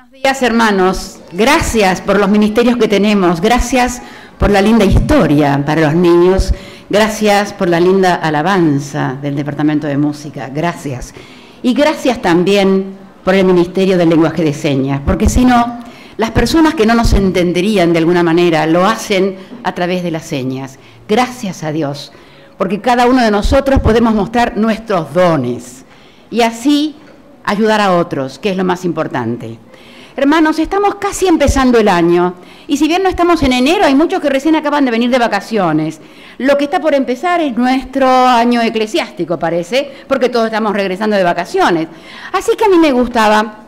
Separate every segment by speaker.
Speaker 1: Buenos días, hermanos. Gracias por los ministerios que tenemos. Gracias por la linda historia para los niños. Gracias por la linda alabanza del Departamento de Música. Gracias. Y gracias también por el Ministerio del Lenguaje de Señas, porque si no, las personas que no nos entenderían de alguna manera lo hacen a través de las señas. Gracias a Dios, porque cada uno de nosotros podemos mostrar nuestros dones y así ayudar a otros, que es lo más importante. Hermanos, estamos casi empezando el año y si bien no estamos en enero, hay muchos que recién acaban de venir de vacaciones. Lo que está por empezar es nuestro año eclesiástico, parece, porque todos estamos regresando de vacaciones. Así que a mí me gustaba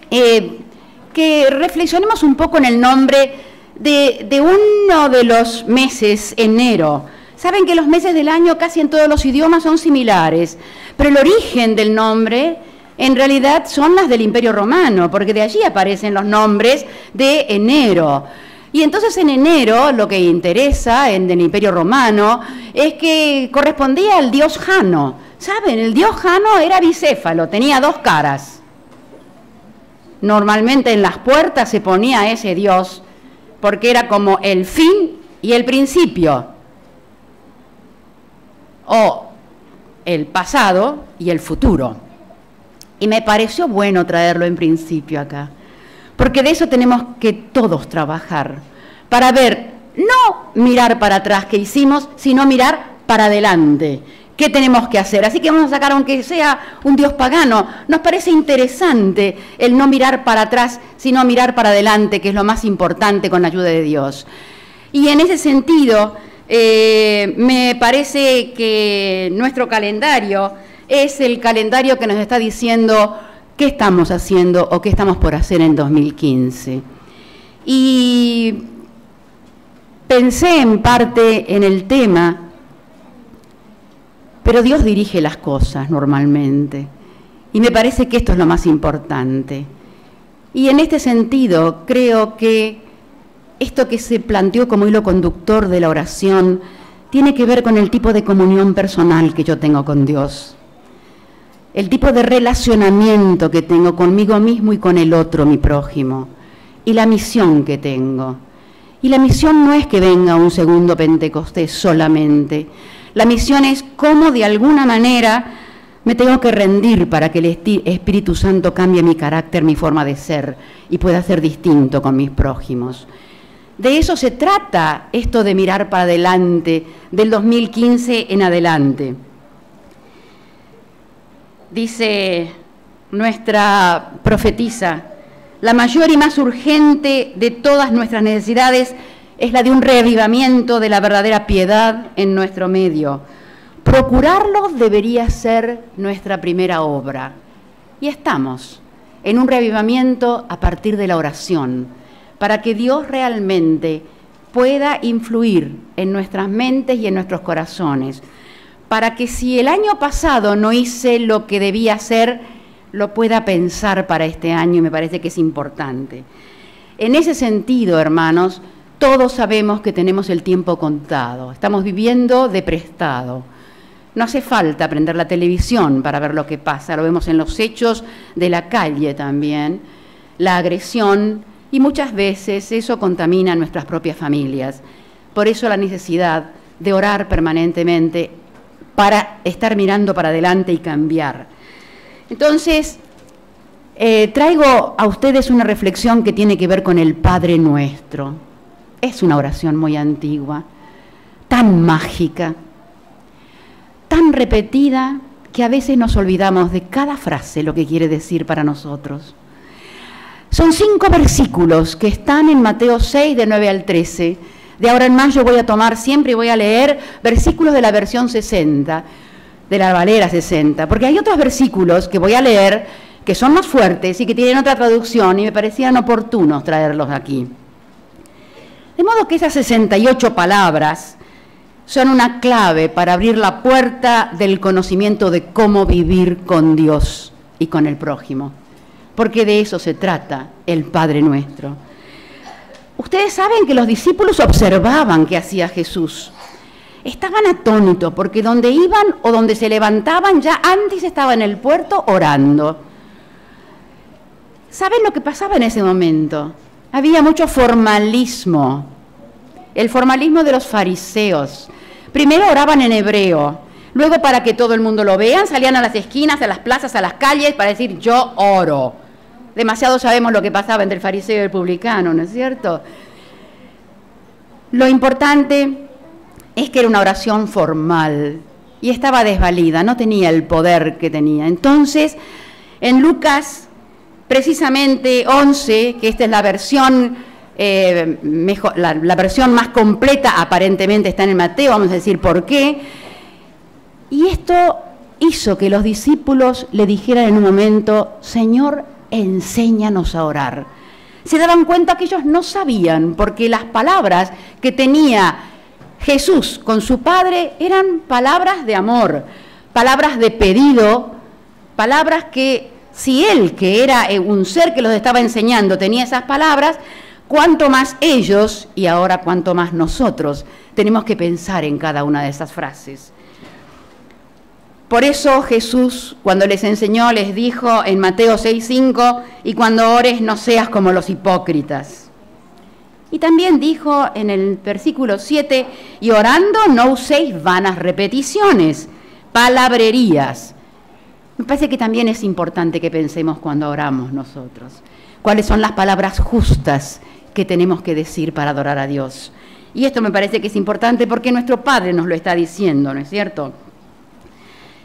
Speaker 1: que reflexionemos un poco en el nombre de uno de los meses, enero. Saben que los meses del año casi en todos los idiomas son similares, pero el origen del nombre en realidad son las del Imperio Romano, porque de allí aparecen los nombres de enero. Y entonces en enero lo que interesa en el Imperio Romano es que correspondía al dios Jano. ¿Saben? El dios Jano era bicéfalo, tenía dos caras. Normalmente en las puertas se ponía ese dios porque era como el fin y el principio, o el pasado y el futuro. Y me pareció bueno traerlo en principio acá, porque de eso tenemos que todos trabajar, para ver, no mirar para atrás qué hicimos, sino mirar para adelante, qué tenemos que hacer. Así que vamos a sacar, aunque sea un dios pagano, nos parece interesante el no mirar para atrás, sino mirar para adelante, que es lo más importante con la ayuda de Dios. Y en ese sentido, me parece que nuestro calendario es el calendario que nos está diciendo qué estamos haciendo o qué estamos por hacer en 2015. Y pensé en parte en el tema, pero Dios dirige las cosas normalmente. Y me parece que esto es lo más importante. Y en este sentido, creo que esto que se planteó como hilo conductor de la oración tiene que ver con el tipo de comunión personal que yo tengo con Dios. El tipo de relacionamiento que tengo conmigo mismo y con el otro, mi prójimo, y la misión que tengo. Y la misión no es que venga un segundo Pentecostés solamente. La misión es cómo de alguna manera me tengo que rendir para que el Espíritu Santo cambie mi carácter, mi forma de ser, y pueda ser distinto con mis prójimos. De eso se trata esto de mirar para adelante, del 2015 en adelante. Dice nuestra profetisa, la mayor y más urgente de todas nuestras necesidades es la de un reavivamiento de la verdadera piedad en nuestro medio. Procurarlo debería ser nuestra primera obra. Y estamos en un reavivamiento a partir de la oración, para que Dios realmente pueda influir en nuestras mentes y en nuestros corazones, para que si el año pasado no hice lo que debía hacer, lo pueda pensar para este año, y me parece que es importante. En ese sentido, hermanos, todos sabemos que tenemos el tiempo contado, estamos viviendo de prestado. No hace falta prender la televisión para ver lo que pasa, lo vemos en los hechos de la calle también, la agresión, y muchas veces eso contamina nuestras propias familias. Por eso la necesidad de orar permanentemente para estar mirando para adelante y cambiar. Entonces, traigo a ustedes una reflexión que tiene que ver con el Padre Nuestro. Es una oración muy antigua, tan mágica, tan repetida, que a veces nos olvidamos de cada frase lo que quiere decir para nosotros. Son 5 versículos que están en Mateo 6, de 9 al 13. De ahora en más yo voy a tomar siempre y voy a leer versículos de la versión 60, de la Valera 60, porque hay otros versículos que voy a leer que son más fuertes y que tienen otra traducción y me parecían oportunos traerlos aquí. De modo que esas 68 palabras son una clave para abrir la puerta del conocimiento de cómo vivir con Dios y con el prójimo, porque de eso se trata el Padre Nuestro. Ustedes saben que los discípulos observaban qué hacía Jesús. Estaban atónitos porque donde iban o donde se levantaban ya antes estaba en el puerto orando. ¿Saben lo que pasaba en ese momento? Había mucho formalismo, el formalismo de los fariseos. Primero oraban en hebreo, luego para que todo el mundo lo vean, salían a las esquinas, a las plazas, a las calles para decir yo oro. Demasiado sabemos lo que pasaba entre el fariseo y el publicano, ¿no es cierto? Lo importante es que era una oración formal y estaba desvalida, no tenía el poder que tenía. Entonces, en Lucas, precisamente 11, que esta es la versión, la versión más completa, aparentemente está en el Mateo, vamos a decir por qué. Y esto hizo que los discípulos le dijeran en un momento, Señor, enséñanos a orar. Se daban cuenta que ellos no sabían, porque las palabras que tenía Jesús con su Padre eran palabras de amor, palabras de pedido, palabras que si Él, que era un ser que los estaba enseñando, tenía esas palabras, cuánto más ellos, y ahora cuánto más nosotros, tenemos que pensar en cada una de esas frases. Por eso Jesús, cuando les enseñó, les dijo en Mateo 6:5, y cuando ores no seas como los hipócritas. Y también dijo en el versículo 7, y orando no uséis vanas repeticiones, palabrerías. Me parece que también es importante que pensemos cuando oramos nosotros, cuáles son las palabras justas que tenemos que decir para adorar a Dios. Y esto me parece que es importante porque nuestro Padre nos lo está diciendo, ¿no es cierto?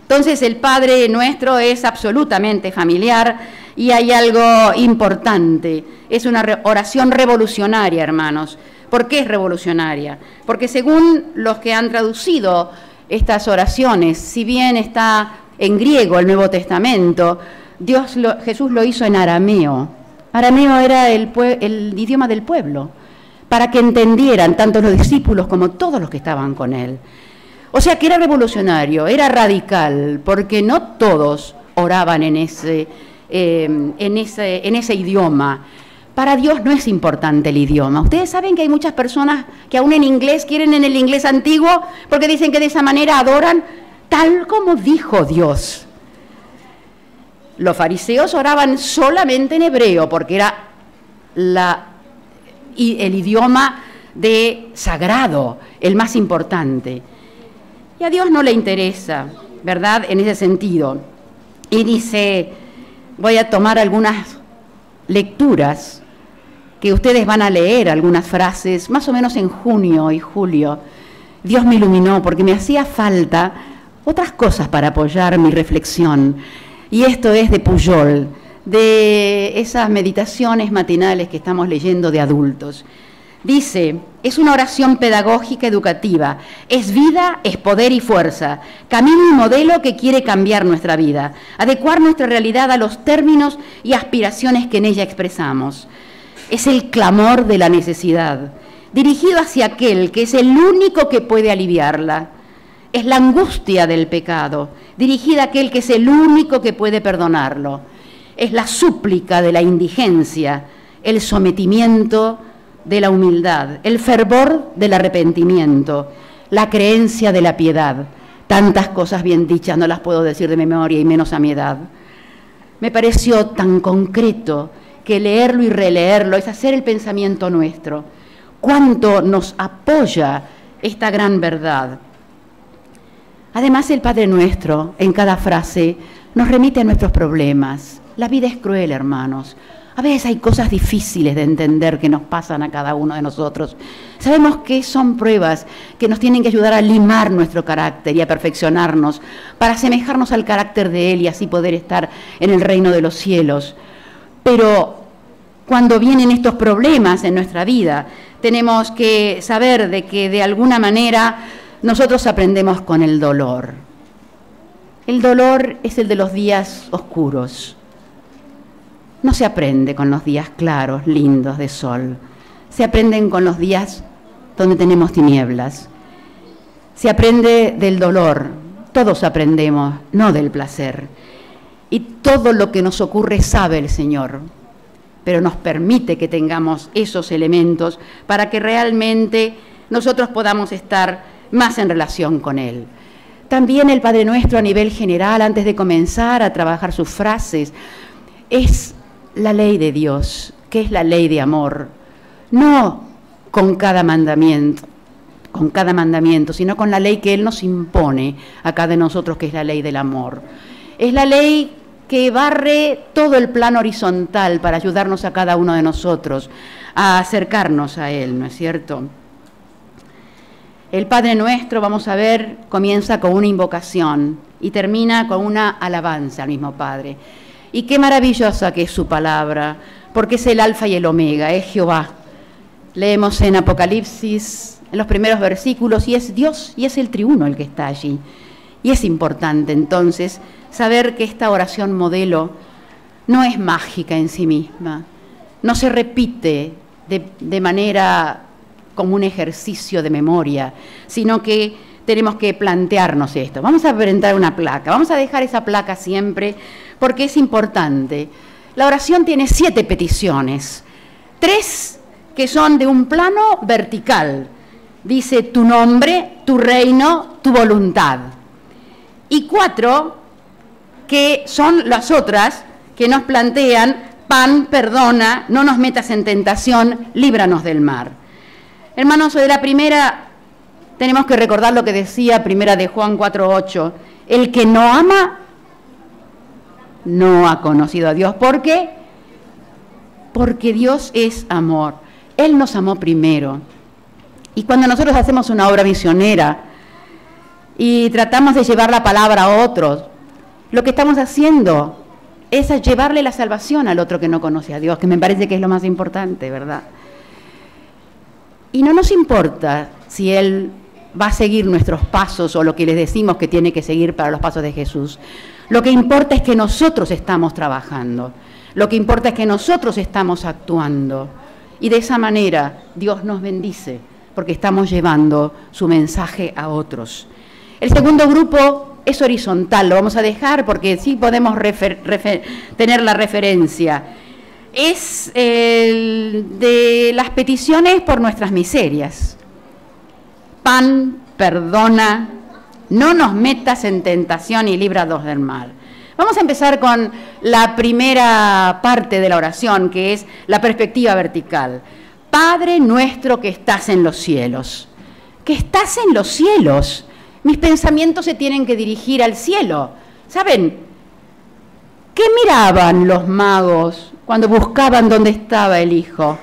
Speaker 1: Entonces el Padre Nuestro es absolutamente familiar y hay algo importante, es una oración revolucionaria, hermanos. ¿Por qué es revolucionaria? Porque según los que han traducido estas oraciones, si bien está en griego el Nuevo Testamento, Jesús lo hizo en arameo. Arameo era el idioma del pueblo, para que entendieran tanto los discípulos como todos los que estaban con él. O sea que era revolucionario, era radical, porque no todos oraban en ese idioma. Para Dios no es importante el idioma. Ustedes saben que hay muchas personas que aún en inglés quieren en el inglés antiguo porque dicen que de esa manera adoran tal como dijo Dios. Los fariseos oraban solamente en hebreo porque era el idioma sagrado, el más importante. Y a Dios no le interesa, ¿verdad?, en ese sentido. Y dice, voy a tomar algunas lecturas que ustedes van a leer, algunas frases, más o menos en junio y julio. Dios me iluminó porque me hacía falta otras cosas para apoyar mi reflexión. Y esto es de Pujol, de esas meditaciones matinales que estamos leyendo de adultos. Dice, es una oración pedagógica educativa, es vida, es poder y fuerza, camino y modelo que quiere cambiar nuestra vida, adecuar nuestra realidad a los términos y aspiraciones que en ella expresamos. Es el clamor de la necesidad, dirigido hacia aquel que es el único que puede aliviarla. Es la angustia del pecado, dirigida a aquel que es el único que puede perdonarlo. Es la súplica de la indigencia, el sometimiento de la humildad, el fervor del arrepentimiento, la creencia de la piedad. Tantas cosas bien dichas no las puedo decir de memoria y menos a mi edad. Me pareció tan concreto que leerlo y releerlo es hacer el pensamiento nuestro. Cuánto nos apoya esta gran verdad. Además, el Padre Nuestro, en cada frase, nos remite a nuestros problemas. La vida es cruel, hermanos. A veces hay cosas difíciles de entender que nos pasan a cada uno de nosotros. Sabemos que son pruebas que nos tienen que ayudar a limar nuestro carácter y a perfeccionarnos para asemejarnos al carácter de Él y así poder estar en el reino de los cielos. Pero cuando vienen estos problemas en nuestra vida, tenemos que saber de que de alguna manera nosotros aprendemos con el dolor. El dolor es el de los días oscuros. No se aprende con los días claros, lindos, de sol. Se aprenden con los días donde tenemos tinieblas. Se aprende del dolor. Todos aprendemos, no del placer. Y todo lo que nos ocurre sabe el Señor, pero nos permite que tengamos esos elementos para que realmente nosotros podamos estar más en relación con Él. También el Padre Nuestro a nivel general, antes de comenzar a trabajar sus frases, es la ley de Dios, que es la ley de amor, no con cada mandamiento, sino con la ley que Él nos impone a cada de nosotros, que es la ley del amor. Es la ley que barre todo el plano horizontal para ayudarnos a cada uno de nosotros a acercarnos a Él, ¿no es cierto? El Padre Nuestro, vamos a ver, comienza con una invocación y termina con una alabanza al mismo Padre. Y qué maravillosa que es su palabra, porque es el alfa y el omega, es Jehová. Leemos en Apocalipsis, en los primeros versículos, y es Dios y es el triuno el que está allí. Y es importante entonces saber que esta oración modelo no es mágica en sí misma, no se repite de manera como un ejercicio de memoria, sino que tenemos que plantearnos esto. Vamos a presentar una placa, vamos a dejar esa placa siempre porque es importante. La oración tiene 7 peticiones, 3 que son de un plano vertical. Dice tu nombre, tu reino, tu voluntad. Y 4 que son las otras que nos plantean pan, perdona, no nos metas en tentación, líbranos del mal. Hermanos, de la primera tenemos que recordar lo que decía primera de Juan 4:8. El que no ama no ha conocido a Dios. ¿Por qué? Porque Dios es amor. Él nos amó primero. Y cuando nosotros hacemos una obra misionera y tratamos de llevar la palabra a otros, lo que estamos haciendo es llevarle la salvación al otro que no conoce a Dios, que me parece que es lo más importante, ¿verdad? Y no nos importa si Él va a seguir nuestros pasos o lo que les decimos que tiene que seguir para los pasos de Jesús. Lo que importa es que nosotros estamos trabajando, lo que importa es que nosotros estamos actuando. Y de esa manera Dios nos bendice, porque estamos llevando su mensaje a otros. El segundo grupo es horizontal, lo vamos a dejar porque sí podemos tener la referencia. Es de las peticiones por nuestras miserias. Pan, perdona, no nos metas en tentación y líbranos del mal. Vamos a empezar con la primera parte de la oración, que es la perspectiva vertical. Padre nuestro que estás en los cielos. Que estás en los cielos. Mis pensamientos se tienen que dirigir al cielo. ¿Saben? ¿Qué miraban los magos cuando buscaban dónde estaba el Hijo?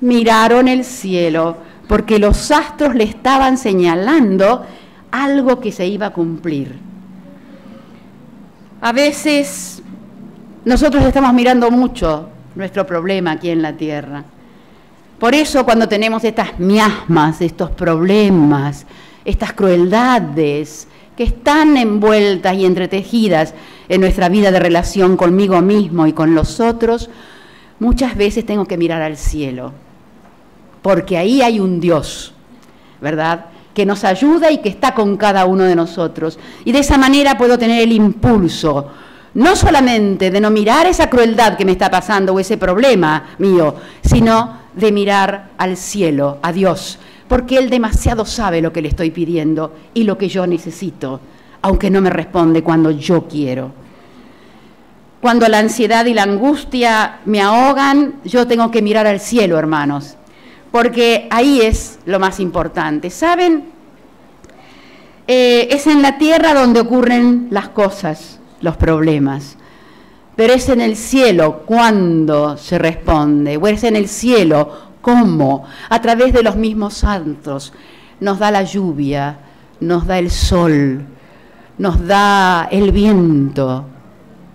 Speaker 1: Miraron el cielo, porque los astros le estaban señalando algo que se iba a cumplir. A veces nosotros estamos mirando mucho nuestro problema aquí en la tierra. Por eso cuando tenemos estas miasmas, estos problemas, estas crueldades que están envueltas y entretejidas en nuestra vida de relación conmigo mismo y con los otros, muchas veces tengo que mirar al cielo, porque ahí hay un Dios, ¿verdad?, que nos ayuda y que está con cada uno de nosotros. Y de esa manera puedo tener el impulso, no solamente de no mirar esa crueldad que me está pasando o ese problema mío, sino de mirar al cielo, a Dios, porque Él demasiado sabe lo que le estoy pidiendo y lo que yo necesito, aunque no me responde cuando yo quiero. Cuando la ansiedad y la angustia me ahogan, yo tengo que mirar al cielo, hermanos, porque ahí es lo más importante. ¿Saben? Es en la tierra donde ocurren las cosas, los problemas, pero es en el cielo cuando se responde, o es en el cielo cómo, a través de los mismos santos, nos da la lluvia, nos da el sol, nos da el viento,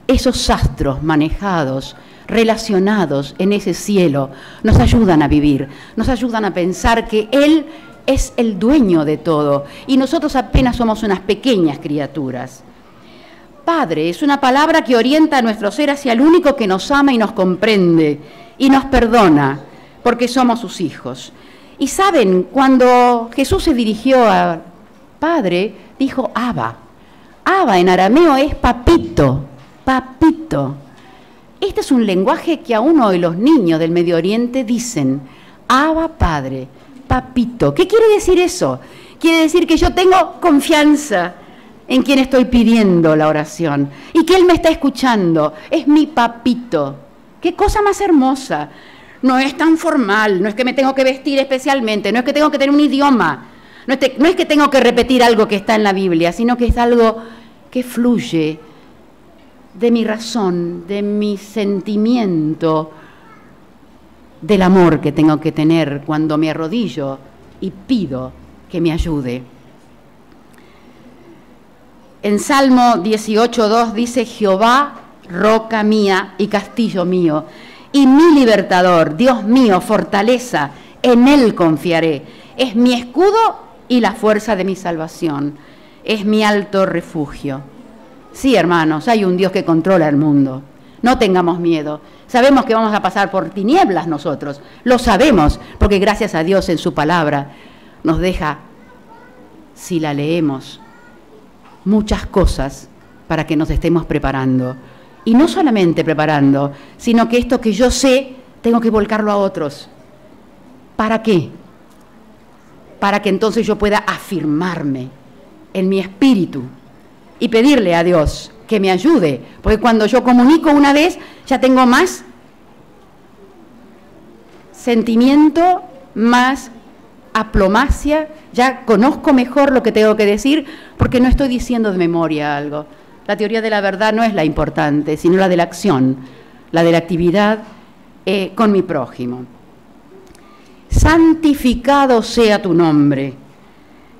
Speaker 1: esos astros manejados, relacionados en ese cielo, nos ayudan a vivir, nos ayudan a pensar que Él es el dueño de todo y nosotros apenas somos unas pequeñas criaturas. Padre es una palabra que orienta a nuestro ser hacia el único que nos ama y nos comprende y nos perdona, porque somos sus hijos. Y saben, cuando Jesús se dirigió al Padre, dijo Abba. Abba en arameo es papito, papito. Este es un lenguaje que aún hoy los niños del Medio Oriente dicen, Abba Padre, papito. ¿Qué quiere decir eso? Quiere decir que yo tengo confianza en quien estoy pidiendo la oración y que Él me está escuchando. Es mi papito. ¡Qué cosa más hermosa! No es tan formal, no es que me tengo que vestir especialmente, no es que tengo que tener un idioma, no es que tengo que repetir algo que está en la Biblia, sino que es algo que fluye de mi razón, de mi sentimiento, del amor que tengo que tener cuando me arrodillo y pido que me ayude. En Salmo 18:2 dice: Jehová, roca mía y castillo mío, y mi libertador, Dios mío, fortaleza, en Él confiaré. Es mi escudo y la fuerza de mi salvación, es mi alto refugio. Sí, hermanos, hay un Dios que controla el mundo. No tengamos miedo. Sabemos que vamos a pasar por tinieblas nosotros. Lo sabemos, porque gracias a Dios en su palabra nos deja, si la leemos, muchas cosas para que nos estemos preparando. Y no solamente preparando, sino que esto que yo sé, tengo que volcarlo a otros. ¿Para qué? Para que entonces yo pueda afirmarme en mi espíritu y pedirle a Dios que me ayude, porque cuando yo comunico una vez, ya tengo más sentimiento, más aplomacia, ya conozco mejor lo que tengo que decir, porque no estoy diciendo de memoria algo. La teoría de la verdad no es la importante, sino la de la acción, la de la actividad con mi prójimo. Santificado sea tu nombre.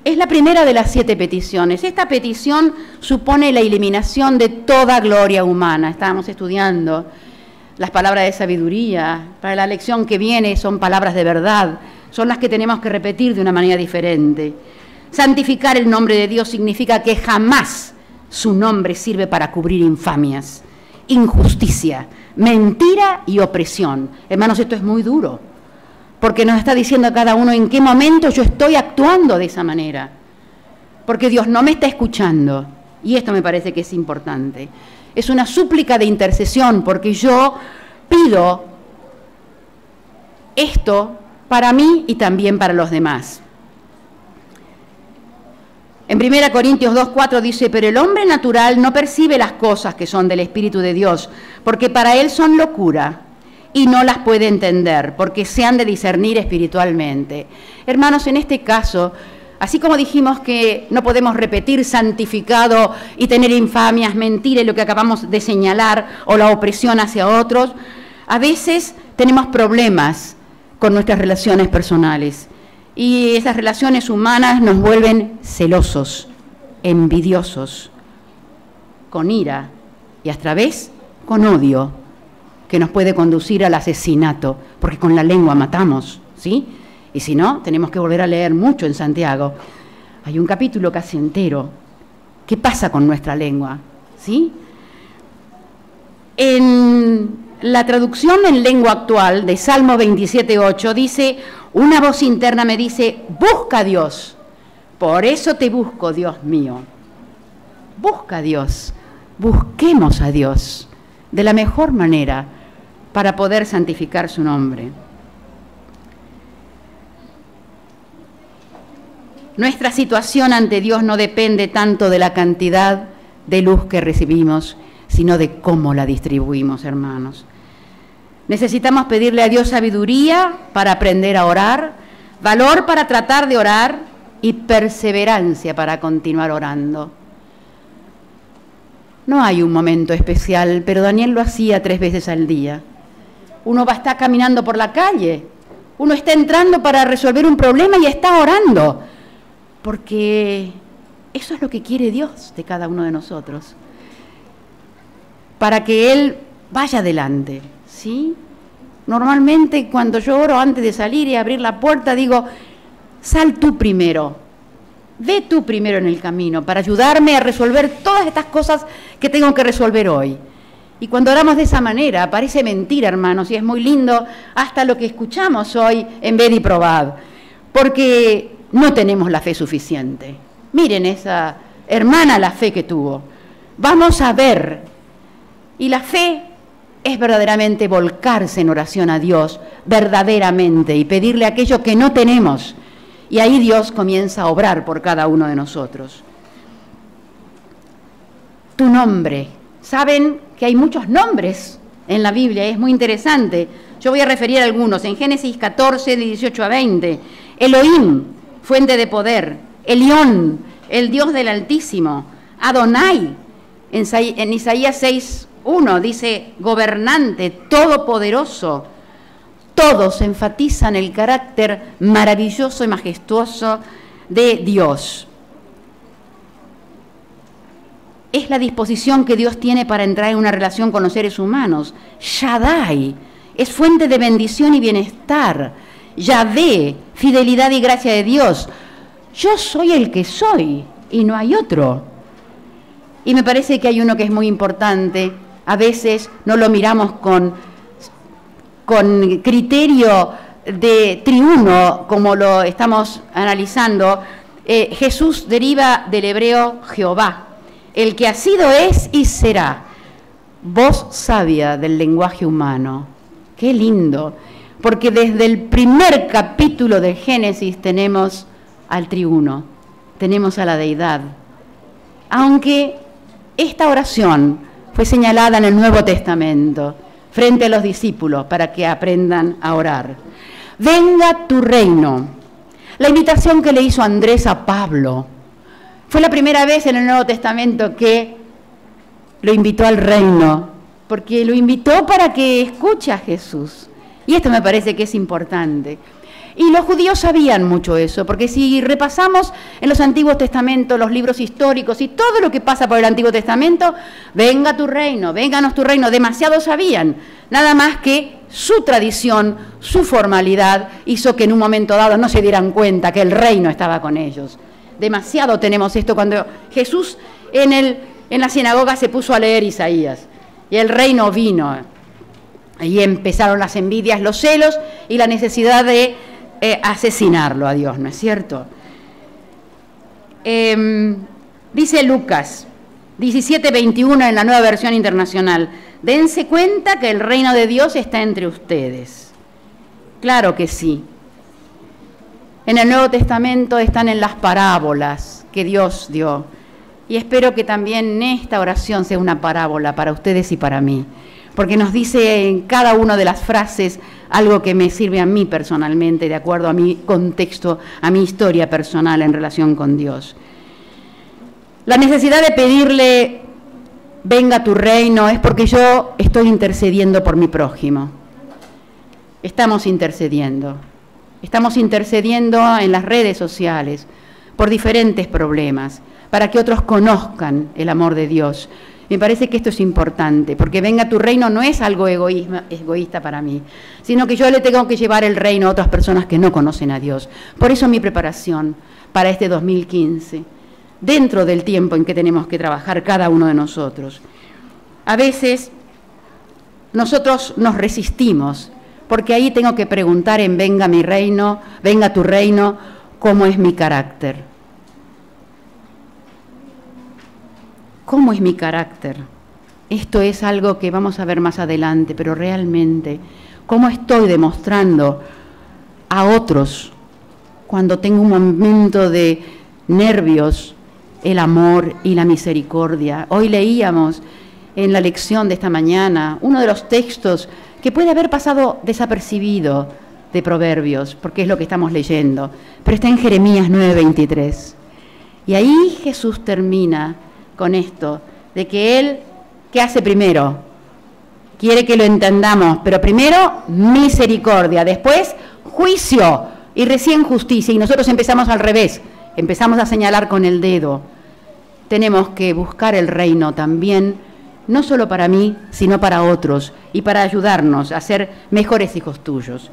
Speaker 1: Es la primera de las 7 peticiones. Esta petición supone la eliminación de toda gloria humana. Estábamos estudiando las palabras de sabiduría. Para la lección que viene son palabras de verdad. Son las que tenemos que repetir de una manera diferente. Santificar el nombre de Dios significa que jamás su nombre sirve para cubrir infamias, injusticia, mentira y opresión. Hermanos, esto es muy duro, porque nos está diciendo a cada uno en qué momento yo estoy actuando de esa manera. Porque Dios no me está escuchando, y esto me parece que es importante. Es una súplica de intercesión, porque yo pido esto para mí y también para los demás. En 1 Corintios 2:4 dice: pero el hombre natural no percibe las cosas que son del Espíritu de Dios, porque para él son locura, y no las puede entender, porque se han de discernir espiritualmente. Hermanos, en este caso, así como dijimos que no podemos repetir santificado y tener infamias, mentiras, lo que acabamos de señalar, o la opresión hacia otros, a veces tenemos problemas con nuestras relaciones personales. Y esas relaciones humanas nos vuelven celosos, envidiosos, con ira y a través con odio, que nos puede conducir al asesinato, porque con la lengua matamos, ¿sí? Y si no, tenemos que volver a leer mucho en Santiago. Hay un capítulo casi entero. ¿Qué pasa con nuestra lengua? ¿Sí? En la traducción en lengua actual de Salmo 27:8 dice: una voz interna me dice, busca a Dios, por eso te busco, Dios mío. Busca a Dios, busquemos a Dios de la mejor manera para poder santificar su nombre. Nuestra situación ante Dios no depende tanto de la cantidad de luz que recibimos, sino de cómo la distribuimos, hermanos. Necesitamos pedirle a Dios sabiduría para aprender a orar, valor para tratar de orar y perseverancia para continuar orando. No hay un momento especial, pero Daniel lo hacía 3 veces al día. Uno va a estar caminando por la calle, uno está entrando para resolver un problema y está orando, porque eso es lo que quiere Dios de cada uno de nosotros, para que Él vaya adelante, ¿sí? Normalmente cuando yo oro antes de salir y abrir la puerta digo, sal tú primero, ve tú primero en el camino para ayudarme a resolver todas estas cosas que tengo que resolver hoy. Y cuando oramos de esa manera, parece mentira, hermanos, y es muy lindo hasta lo que escuchamos hoy en Ved y Probad, porque no tenemos la fe suficiente. Miren esa hermana la fe que tuvo. Vamos a ver. Y la fe es verdaderamente volcarse en oración a Dios, verdaderamente, y pedirle aquello que no tenemos. Y ahí Dios comienza a obrar por cada uno de nosotros. Tu nombre. Saben que hay muchos nombres en la Biblia, es muy interesante. Yo voy a referir a algunos. En Génesis 14, de 18 a 20, Elohim, fuente de poder. Elión, el Dios del Altísimo. Adonai, en Isaías 6, 1, dice gobernante, todopoderoso. Todos enfatizan el carácter maravilloso y majestuoso de Dios. Es la disposición que Dios tiene para entrar en una relación con los seres humanos. Shaddai es fuente de bendición y bienestar. Yahvé, fidelidad y gracia de Dios. Yo soy el que soy y no hay otro. Y me parece que hay uno que es muy importante. A veces no lo miramos con criterio de triuno, como lo estamos analizando. Jesús deriva del hebreo Jehová, el que ha sido, es y será. Voz sabia del lenguaje humano. Qué lindo, porque desde el primer capítulo de Génesis tenemos al triuno, tenemos a la deidad. Aunque esta oración fue señalada en el Nuevo Testamento frente a los discípulos para que aprendan a orar. Venga tu reino. La invitación que le hizo Andrés a Pablo fue la primera vez en el Nuevo Testamento que lo invitó al reino, porque lo invitó para que escuche a Jesús. Y esto me parece que es importante. Y los judíos sabían mucho eso, porque si repasamos en los Antiguos Testamentos, los libros históricos y todo lo que pasa por el Antiguo Testamento, venga tu reino, vénganos tu reino, demasiado sabían. Nada más que su tradición, su formalidad hizo que en un momento dado no se dieran cuenta que el reino estaba con ellos. Demasiado tenemos esto cuando Jesús en la sinagoga se puso a leer Isaías y el reino vino. Ahí empezaron las envidias, los celos y la necesidad de asesinarlo a Dios, ¿no es cierto? Dice Lucas 17:21 en la Nueva Versión Internacional, dense cuenta que el reino de Dios está entre ustedes. Claro que sí. En el Nuevo Testamento están en las parábolas que Dios dio. Y espero que también esta oración sea una parábola para ustedes y para mí, porque nos dice en cada una de las frases algo que me sirve a mí personalmente, de acuerdo a mi contexto, a mi historia personal en relación con Dios. La necesidad de pedirle, venga tu reino, es porque yo estoy intercediendo por mi prójimo. Estamos intercediendo en las redes sociales por diferentes problemas, para que otros conozcan el amor de Dios. Me parece que esto es importante, porque venga tu reino no es algo egoísta para mí, sino que yo le tengo que llevar el reino a otras personas que no conocen a Dios. Por eso mi preparación para este 2015, dentro del tiempo en que tenemos que trabajar cada uno de nosotros. A veces nosotros nos resistimos, porque ahí tengo que preguntar en venga mi reino, venga tu reino, ¿cómo es mi carácter? ¿Cómo es mi carácter? Esto es algo que vamos a ver más adelante, pero realmente, ¿cómo estoy demostrando a otros cuando tengo un momento de nervios, el amor y la misericordia? Hoy leíamos en la lección de esta mañana uno de los textos que puede haber pasado desapercibido de Proverbios, porque es lo que estamos leyendo, pero está en Jeremías 9:23. Y ahí Jesús termina con esto, de que Él, ¿qué hace primero? Quiere que lo entendamos, pero primero misericordia, después juicio y recién justicia. Y nosotros empezamos al revés, empezamos a señalar con el dedo. Tenemos que buscar el reino también, no solo para mí, sino para otros, y para ayudarnos a ser mejores hijos tuyos.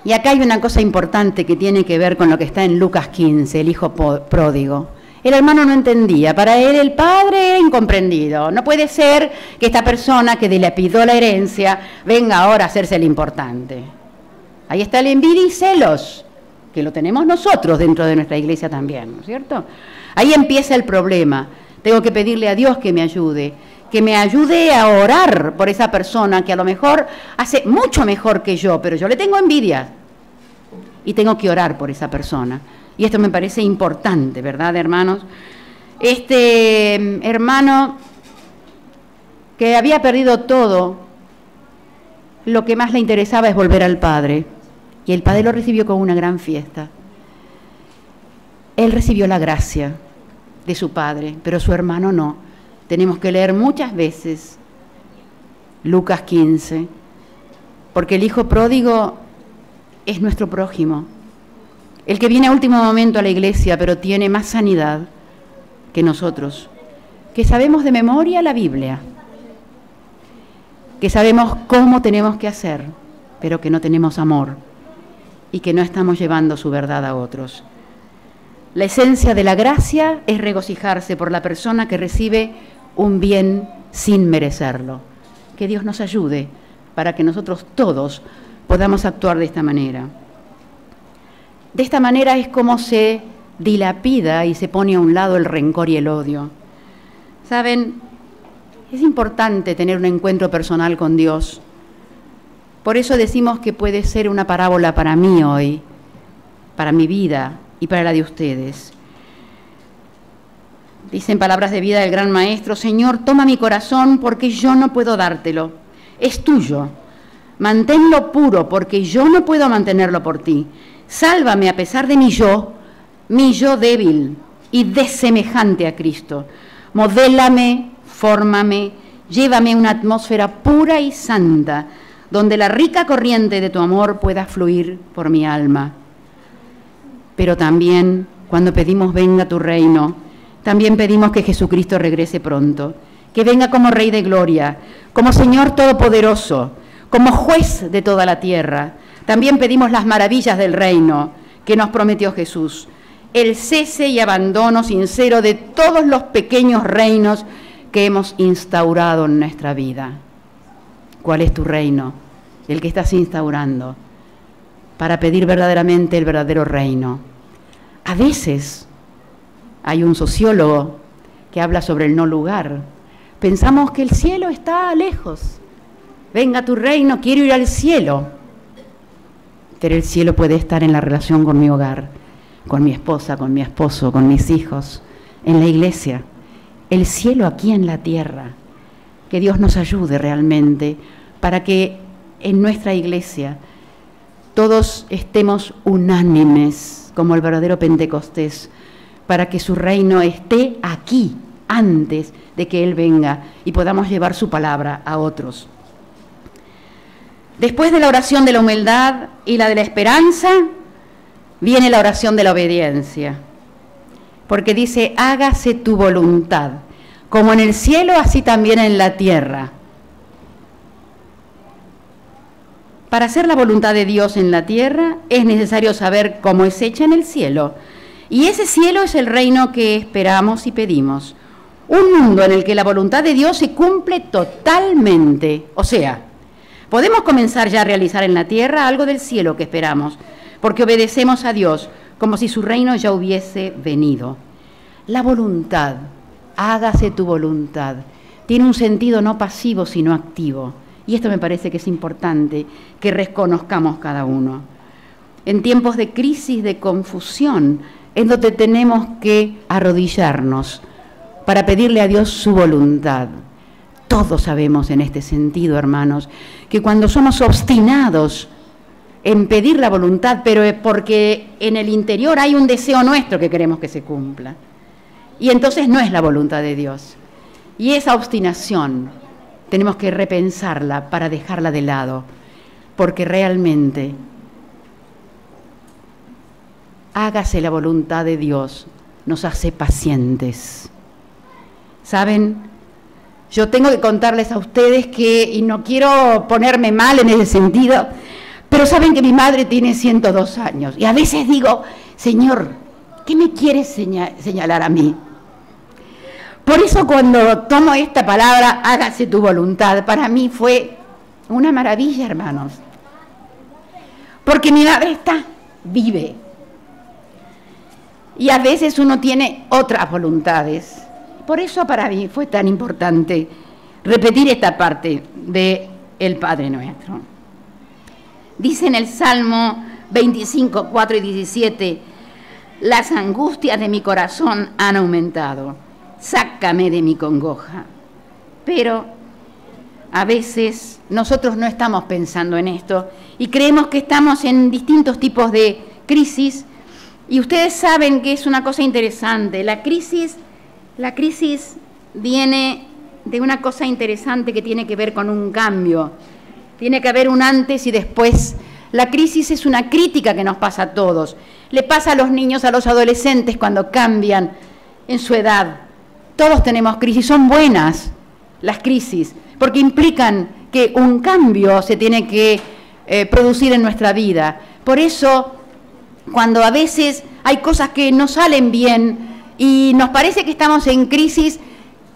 Speaker 1: Y acá hay una cosa importante que tiene que ver con lo que está en Lucas 15, el hijo pródigo. El hermano no entendía, para él el padre era incomprendido. No puede ser que esta persona que le pidió la herencia venga ahora a hacerse el importante. Ahí está el envidia y celos, que lo tenemos nosotros dentro de nuestra iglesia también, ¿no es cierto? Ahí empieza el problema. Tengo que pedirle a Dios que me ayude a orar por esa persona que a lo mejor hace mucho mejor que yo, pero yo le tengo envidia y tengo que orar por esa persona. Y esto me parece importante, ¿verdad, hermanos? Este hermano que había perdido todo, lo que más le interesaba es volver al Padre. Y el Padre lo recibió con una gran fiesta. Él recibió la gracia de su Padre, pero su hermano no. Tenemos que leer muchas veces Lucas 15, porque el hijo pródigo es nuestro prójimo. El que viene a último momento a la iglesia, pero tiene más sanidad que nosotros, que sabemos de memoria la Biblia, que sabemos cómo tenemos que hacer, pero que no tenemos amor y que no estamos llevando su verdad a otros. La esencia de la gracia es regocijarse por la persona que recibe un bien sin merecerlo. Que Dios nos ayude para que nosotros todos podamos actuar de esta manera. De esta manera es como se dilapida y se pone a un lado el rencor y el odio. ¿Saben? Es importante tener un encuentro personal con Dios. Por eso decimos que puede ser una parábola para mí hoy, para mi vida y para la de ustedes. Dicen palabras de vida del gran maestro: Señor, toma mi corazón porque yo no puedo dártelo. Es tuyo. Manténlo puro porque yo no puedo mantenerlo por ti. Sálvame a pesar de mi yo débil y desemejante a Cristo. Modélame, fórmame, llévame a una atmósfera pura y santa, donde la rica corriente de tu amor pueda fluir por mi alma. Pero también, cuando pedimos venga tu reino, también pedimos que Jesucristo regrese pronto, que venga como Rey de Gloria, como Señor Todopoderoso, como Juez de toda la tierra. También pedimos las maravillas del reino que nos prometió Jesús, el cese y abandono sincero de todos los pequeños reinos que hemos instaurado en nuestra vida. ¿Cuál es tu reino? El que estás instaurando, para pedir verdaderamente el verdadero reino. A veces hay un sociólogo que habla sobre el no lugar. Pensamos que el cielo está lejos. Venga tu reino, quiero ir al cielo. Pero el cielo puede estar en la relación con mi hogar, con mi esposa, con mi esposo, con mis hijos, en la iglesia. El cielo aquí en la tierra. Que Dios nos ayude realmente para que en nuestra iglesia todos estemos unánimes como el verdadero Pentecostés, para que su reino esté aquí antes de que Él venga y podamos llevar su palabra a otros. Después de la oración de la humildad y la de la esperanza, viene la oración de la obediencia, porque dice: hágase tu voluntad, como en el cielo, así también en la tierra. Para hacer la voluntad de Dios en la tierra es necesario saber cómo es hecha en el cielo, y ese cielo es el reino que esperamos y pedimos, un mundo en el que la voluntad de Dios se cumple totalmente, o sea, podemos comenzar ya a realizar en la tierra algo del cielo que esperamos, porque obedecemos a Dios como si su reino ya hubiese venido. La voluntad, hágase tu voluntad, tiene un sentido no pasivo sino activo, y esto me parece que es importante que reconozcamos cada uno. En tiempos de crisis, de confusión, es donde tenemos que arrodillarnos para pedirle a Dios su voluntad. Todos sabemos en este sentido, hermanos, que cuando somos obstinados en pedir la voluntad, pero es porque en el interior hay un deseo nuestro que queremos que se cumpla, y entonces no es la voluntad de Dios. Y esa obstinación tenemos que repensarla para dejarla de lado, porque realmente hágase la voluntad de Dios nos hace pacientes. ¿Saben? Yo tengo que contarles a ustedes que, y no quiero ponerme mal en ese sentido, pero saben que mi madre tiene 102 años, y a veces digo: Señor, ¿qué me quieres señalar a mí? Por eso cuando tomo esta palabra, hágase tu voluntad, para mí fue una maravilla, hermanos, porque mi madre vive, y a veces uno tiene otras voluntades. Por eso para mí fue tan importante repetir esta parte del Padre Nuestro. Dice en el Salmo 25, 4 y 17: las angustias de mi corazón han aumentado, sácame de mi congoja. Pero a veces nosotros no estamos pensando en esto y creemos que estamos en distintos tipos de crisis, y ustedes saben que es una cosa interesante. La crisis viene de una cosa interesante que tiene que ver con un cambio. Tiene que haber un antes y después. La crisis es una crítica que nos pasa a todos. Le pasa a los niños, a los adolescentes cuando cambian en su edad. Todos tenemos crisis, son buenas las crisis, porque implican que un cambio se tiene que producir en nuestra vida. Por eso, cuando a veces hay cosas que no salen bien y nos parece que estamos en crisis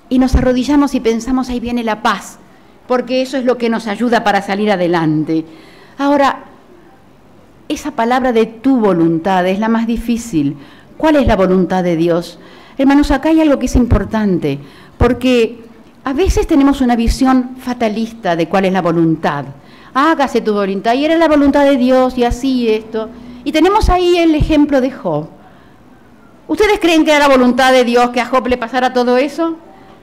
Speaker 1: y nos arrodillamos y pensamos, ahí viene la paz, porque eso es lo que nos ayuda para salir adelante. Ahora, esa palabra de tu voluntad es la más difícil. ¿Cuál es la voluntad de Dios? Hermanos, acá hay algo que es importante, porque a veces tenemos una visión fatalista de cuál es la voluntad. Hágase tu voluntad, y era la voluntad de Dios, y así esto. Y tenemos ahí el ejemplo de Job. ¿Ustedes creen que era la voluntad de Dios que a Job le pasara todo eso?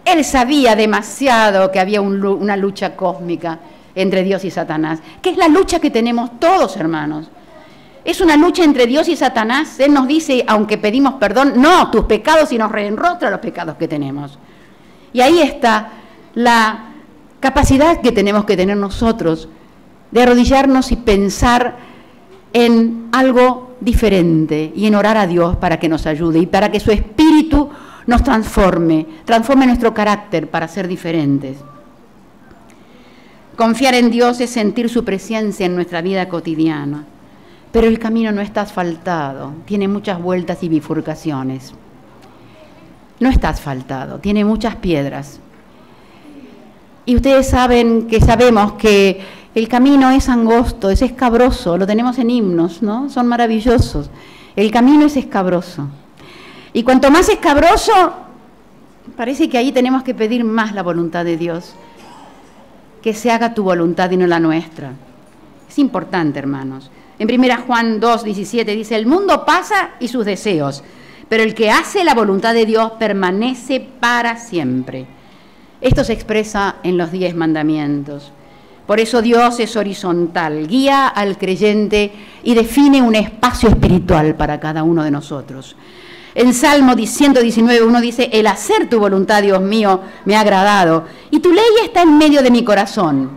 Speaker 1: Él sabía demasiado que había una lucha cósmica entre Dios y Satanás, que es la lucha que tenemos todos, hermanos. Es una lucha entre Dios y Satanás. Él nos dice, aunque pedimos perdón, no tus pecados, y nos reenrotra los pecados que tenemos. Y ahí está la capacidad que tenemos que tener nosotros de arrodillarnos y pensar en algo diferente y en orar a Dios para que nos ayude y para que su Espíritu nos transforme nuestro carácter para ser diferentes. Confiar en Dios es sentir su presencia en nuestra vida cotidiana, pero el camino no está asfaltado, tiene muchas vueltas y bifurcaciones. No está asfaltado, tiene muchas piedras. Y ustedes sabemos que el camino es angosto, es escabroso, lo tenemos en himnos, ¿no? Son maravillosos. El camino es escabroso. Y cuanto más escabroso, parece que ahí tenemos que pedir más la voluntad de Dios. Que se haga tu voluntad y no la nuestra. Es importante, hermanos. En 1 Juan 2:17 dice, el mundo pasa y sus deseos, pero el que hace la voluntad de Dios permanece para siempre. Esto se expresa en los 10 mandamientos. Por eso Dios es horizontal, guía al creyente y define un espacio espiritual para cada uno de nosotros. En Salmo 119:1 dice, el hacer tu voluntad, Dios mío, me ha agradado, y tu ley está en medio de mi corazón.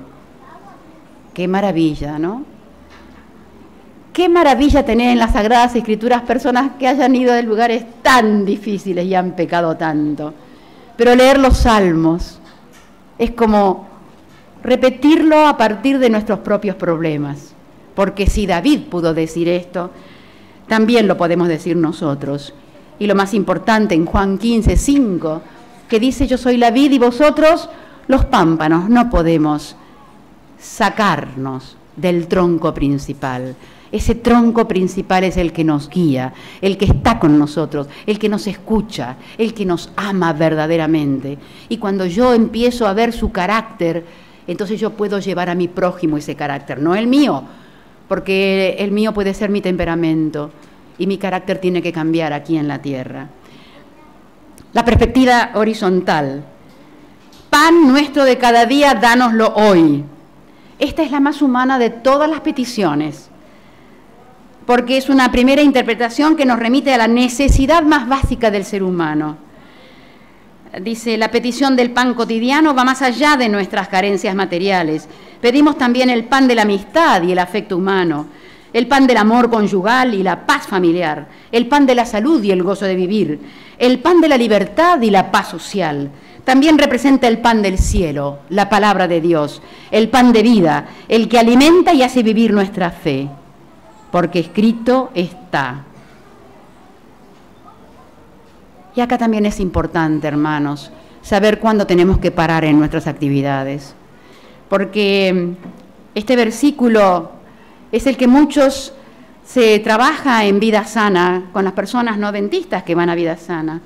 Speaker 1: Qué maravilla, ¿no? Qué maravilla tener en las Sagradas Escrituras personas que hayan ido de lugares tan difíciles y han pecado tanto. Pero leer los Salmos es como repetirlo a partir de nuestros propios problemas. Porque si David pudo decir esto, también lo podemos decir nosotros. Y lo más importante en Juan 15:5, que dice, yo soy la vid y vosotros los pámpanos. No podemos sacarnos del tronco principal. Ese tronco principal es el que nos guía, el que está con nosotros, el que nos escucha, el que nos ama verdaderamente. Y cuando yo empiezo a ver su carácter, entonces yo puedo llevar a mi prójimo ese carácter, no el mío, porque el mío puede ser mi temperamento y mi carácter tiene que cambiar aquí en la tierra. La perspectiva horizontal. Pan nuestro de cada día, dánoslo hoy. Esta es la más humana de todas las peticiones, porque es una primera interpretación que nos remite a la necesidad más básica del ser humano. Dice, la petición del pan cotidiano va más allá de nuestras carencias materiales. Pedimos también el pan de la amistad y el afecto humano, el pan del amor conyugal y la paz familiar, el pan de la salud y el gozo de vivir, el pan de la libertad y la paz social. También representa el pan del cielo, la palabra de Dios, el pan de vida, el que alimenta y hace vivir nuestra fe, porque escrito está. Y acá también es importante, hermanos, saber cuándo tenemos que parar en nuestras actividades, porque este versículo es el que muchos se trabaja en Vida Sana, con las personas no adventistas que van a Vida Sana.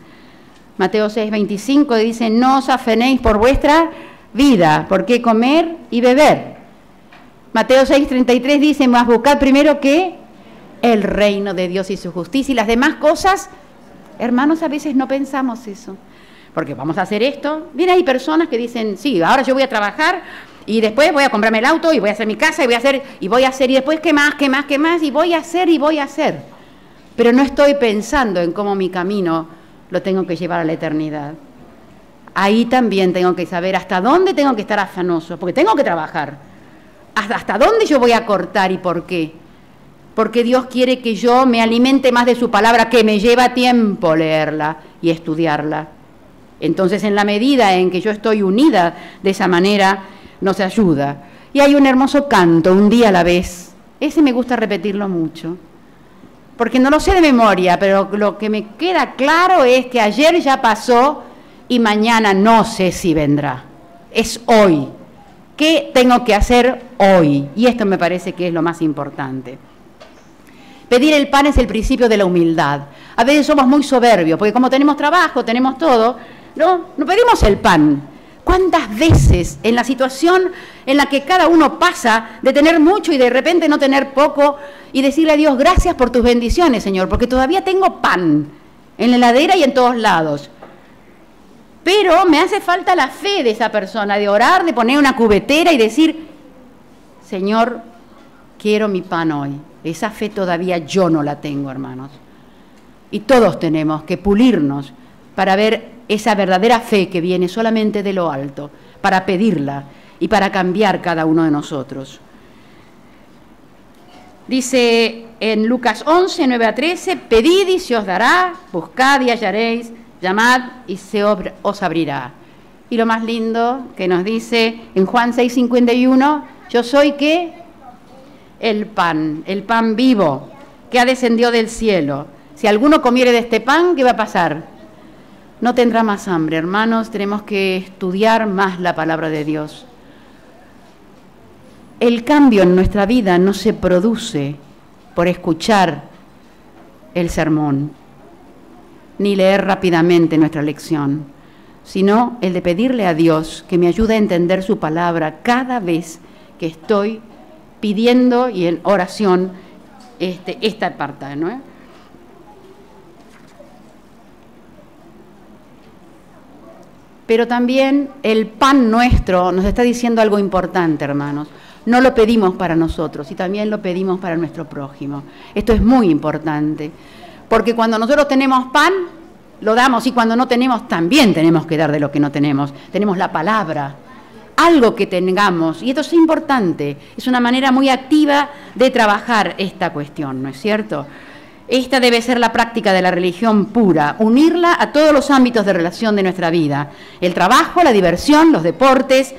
Speaker 1: Mateo 6:25 dice, no os afanéis por vuestra vida, por qué comer y beber. Mateo 6:33 dice, mas buscad primero que el reino de Dios y su justicia, y las demás cosas, hermanos, a veces no pensamos eso, porque vamos a hacer esto. Bien, hay personas que dicen, sí, ahora yo voy a trabajar y después voy a comprarme el auto, y voy a hacer mi casa, y voy a hacer, y después qué más, y voy a hacer. Pero no estoy pensando en cómo mi camino lo tengo que llevar a la eternidad. Ahí también tengo que saber hasta dónde tengo que estar afanoso, porque tengo que trabajar. Hasta dónde yo voy a cortar y por qué. Porque Dios quiere que yo me alimente más de su palabra, que me lleva tiempo leerla y estudiarla. Entonces, en la medida en que yo estoy unida de esa manera, nos ayuda. Y hay un hermoso canto, Un día a la vez. Ese me gusta repetirlo mucho, porque no lo sé de memoria, pero lo que me queda claro es que ayer ya pasó y mañana no sé si vendrá. Es hoy. ¿Qué tengo que hacer hoy? Y esto me parece que es lo más importante. Pedir el pan es el principio de la humildad. A veces somos muy soberbios, porque como tenemos trabajo, tenemos todo, no pedimos el pan. ¿Cuántas veces en la situación en la que cada uno pasa de tener mucho y de repente no tener poco y decirle a Dios, gracias por tus bendiciones, Señor, porque todavía tengo pan en la heladera y en todos lados? Pero me hace falta la fe de esa persona, de orar, de poner una cubetera y decir, Señor, quiero mi pan hoy. Esa fe todavía yo no la tengo, hermanos. Y todos tenemos que pulirnos para ver esa verdadera fe que viene solamente de lo alto, para pedirla y para cambiar cada uno de nosotros. Dice en Lucas 11, 9 a 13, pedid y se os dará, buscad y hallaréis, llamad y se os abrirá. Y lo más lindo que nos dice en Juan 6, 51, yo soy ¿qué? El pan vivo que ha descendido del cielo. Si alguno comiere de este pan, ¿qué va a pasar? No tendrá más hambre, hermanos. Tenemos que estudiar más la palabra de Dios. El cambio en nuestra vida no se produce por escuchar el sermón, ni leer rápidamente nuestra lección, sino el de pedirle a Dios que me ayude a entender su palabra cada vez que estoy pidiendo y en oración esta parte, ¿no? Pero también el pan nuestro nos está diciendo algo importante, hermanos. No lo pedimos para nosotros y también lo pedimos para nuestro prójimo. Esto es muy importante, porque cuando nosotros tenemos pan, lo damos, y cuando no tenemos, también tenemos que dar de lo que no tenemos. Tenemos la palabra, algo que tengamos, y esto es importante. Es una manera muy activa de trabajar esta cuestión, ¿no es cierto? Esta debe ser la práctica de la religión pura, unirla a todos los ámbitos de relación de nuestra vida, el trabajo, la diversión, los deportes.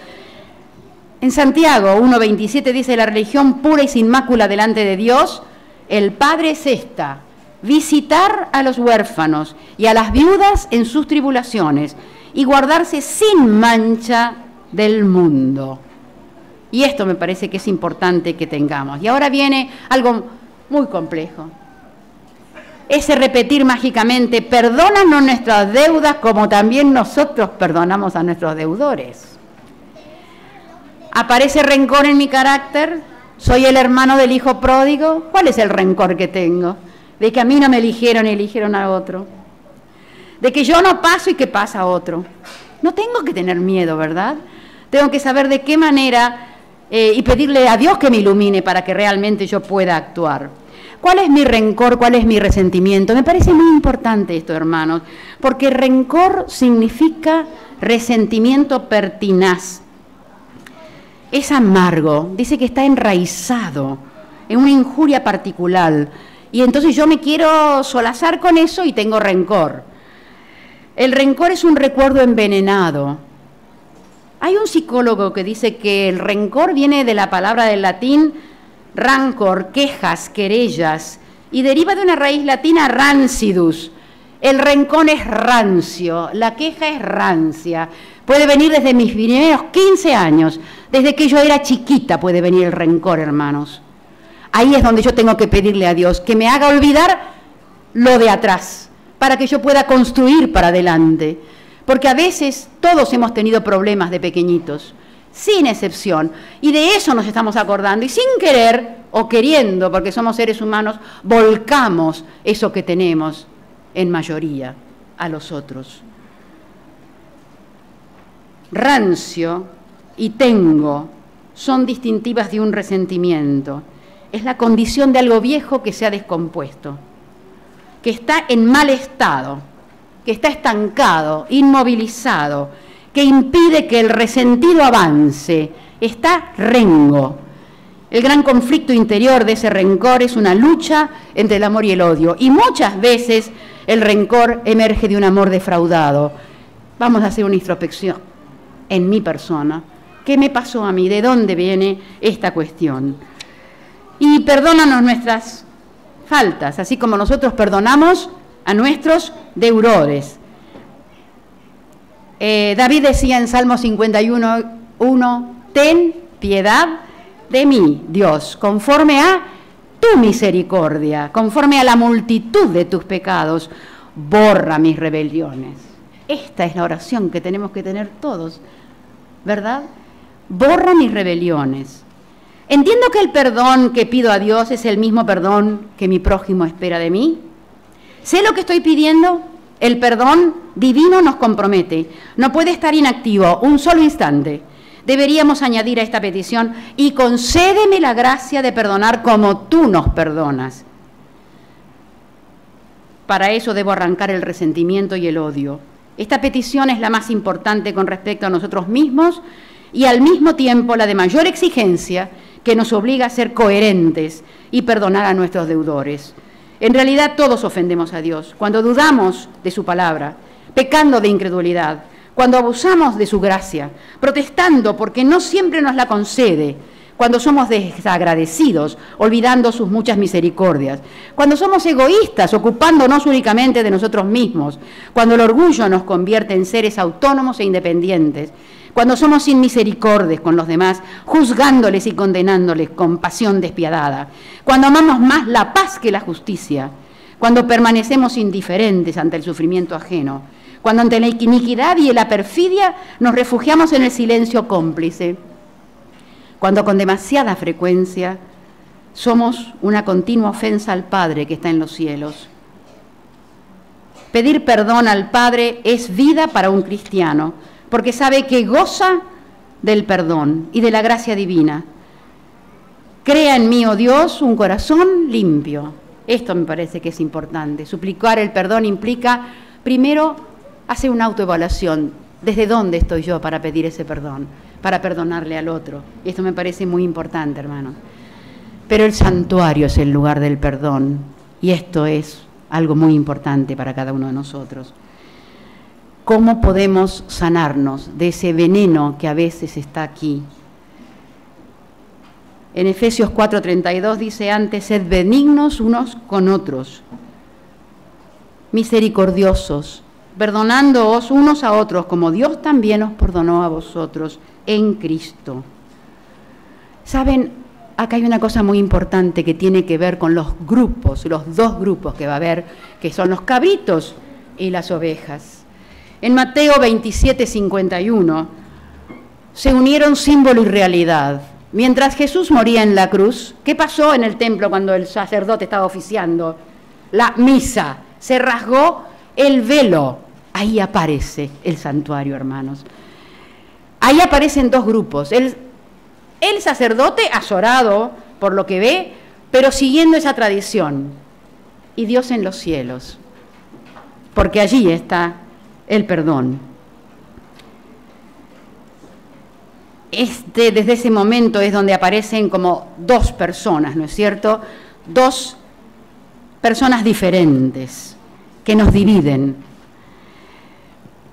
Speaker 1: En Santiago 1:27 dice, la religión pura y sin mácula delante de Dios, el Padre es esta, visitar a los huérfanos y a las viudas en sus tribulaciones y guardarse sin mancha del mundo. Y esto me parece que es importante que tengamos. Y ahora viene algo muy complejo. Ese repetir mágicamente, perdónanos nuestras deudas como también nosotros perdonamos a nuestros deudores. ¿Aparece rencor en mi carácter? ¿Soy el hermano del hijo pródigo? ¿Cuál es el rencor que tengo? De que a mí no me eligieron y eligieron a otro. De que yo no paso y que pasa otro. No tengo que tener miedo, ¿verdad? Tengo que saber de qué manera y pedirle a Dios que me ilumine para que realmente yo pueda actuar. ¿Cuál es mi rencor? ¿Cuál es mi resentimiento? Me parece muy importante esto, hermanos, porque rencor significa resentimiento pertinaz. Es amargo, dice que está enraizado en una injuria particular, y entonces yo me quiero solazar con eso y tengo rencor. El rencor es un recuerdo envenenado. Hay un psicólogo que dice que el rencor viene de la palabra del latín rancor, quejas, querellas, y deriva de una raíz latina rancidus. El rencor es rancio, la queja es rancia. Puede venir desde mis primeros 15 años, desde que yo era chiquita puede venir el rencor, hermanos. Ahí es donde yo tengo que pedirle a Dios que me haga olvidar lo de atrás, para que yo pueda construir para adelante. Porque a veces todos hemos tenido problemas de pequeñitos, sin excepción, y de eso nos estamos acordando, y sin querer o queriendo, porque somos seres humanos, volcamos eso que tenemos en mayoría a los otros. Rancio y tengo son distintivas de un resentimiento. Es la condición de algo viejo que se ha descompuesto, que está en mal estado, que está estancado, inmovilizado, que impide que el resentido avance, está rengo. El gran conflicto interior de ese rencor es una lucha entre el amor y el odio, y muchas veces el rencor emerge de un amor defraudado. Vamos a hacer una introspección en mi persona. ¿Qué me pasó a mí? ¿De dónde viene esta cuestión? Y perdónanos nuestras faltas, así como nosotros perdonamos a nuestros deudores. David decía en Salmo 51:1, ten piedad de mí, Dios, conforme a tu misericordia, conforme a la multitud de tus pecados, borra mis rebeliones. Esta es la oración que tenemos que tener todos, ¿verdad? Borra mis rebeliones. Entiendo que el perdón que pido a Dios es el mismo perdón que mi prójimo espera de mí. ¿Sé lo que estoy pidiendo? El perdón divino nos compromete. No puede estar inactivo un solo instante. Deberíamos añadir a esta petición: y concédeme la gracia de perdonar como tú nos perdonas. Para eso debo arrancar el resentimiento y el odio. Esta petición es la más importante con respecto a nosotros mismos y al mismo tiempo la de mayor exigencia, que nos obliga a ser coherentes y perdonar a nuestros deudores. En realidad todos ofendemos a Dios cuando dudamos de su palabra, pecando de incredulidad, cuando abusamos de su gracia, protestando porque no siempre nos la concede, cuando somos desagradecidos, olvidando sus muchas misericordias, cuando somos egoístas, ocupándonos únicamente de nosotros mismos, cuando el orgullo nos convierte en seres autónomos e independientes, cuando somos sin misericordia con los demás, juzgándoles y condenándoles con pasión despiadada, cuando amamos más la paz que la justicia, cuando permanecemos indiferentes ante el sufrimiento ajeno, cuando ante la iniquidad y la perfidia nos refugiamos en el silencio cómplice, cuando con demasiada frecuencia somos una continua ofensa al Padre que está en los cielos. Pedir perdón al Padre es vida para un cristiano, porque sabe que goza del perdón y de la gracia divina. Crea en mí, oh Dios, un corazón limpio. Esto me parece que es importante. Suplicar el perdón implica, primero, hacer una autoevaluación. ¿Desde dónde estoy yo para pedir ese perdón? Para perdonarle al otro. Y esto me parece muy importante, hermanos. Pero el santuario es el lugar del perdón. Y esto es algo muy importante para cada uno de nosotros. ¿Cómo podemos sanarnos de ese veneno que a veces está aquí? En Efesios 4:32 dice: antes, sed benignos unos con otros, misericordiosos, perdonándoos unos a otros, como Dios también os perdonó a vosotros en Cristo. ¿Saben? Acá hay una cosa muy importante que tiene que ver con los grupos, los dos grupos que va a haber, que son los cabritos y las ovejas. En Mateo 27:51 se unieron símbolo y realidad. Mientras Jesús moría en la cruz, ¿qué pasó en el templo cuando el sacerdote estaba oficiando la misa? Se rasgó el velo. Ahí aparece el santuario, hermanos. Ahí aparecen dos grupos. El sacerdote azorado por lo que ve, pero siguiendo esa tradición. Y Dios en los cielos, porque allí está el perdón. Desde ese momento es donde aparecen como dos personas, ¿no es cierto? Dos personas diferentes que nos dividen.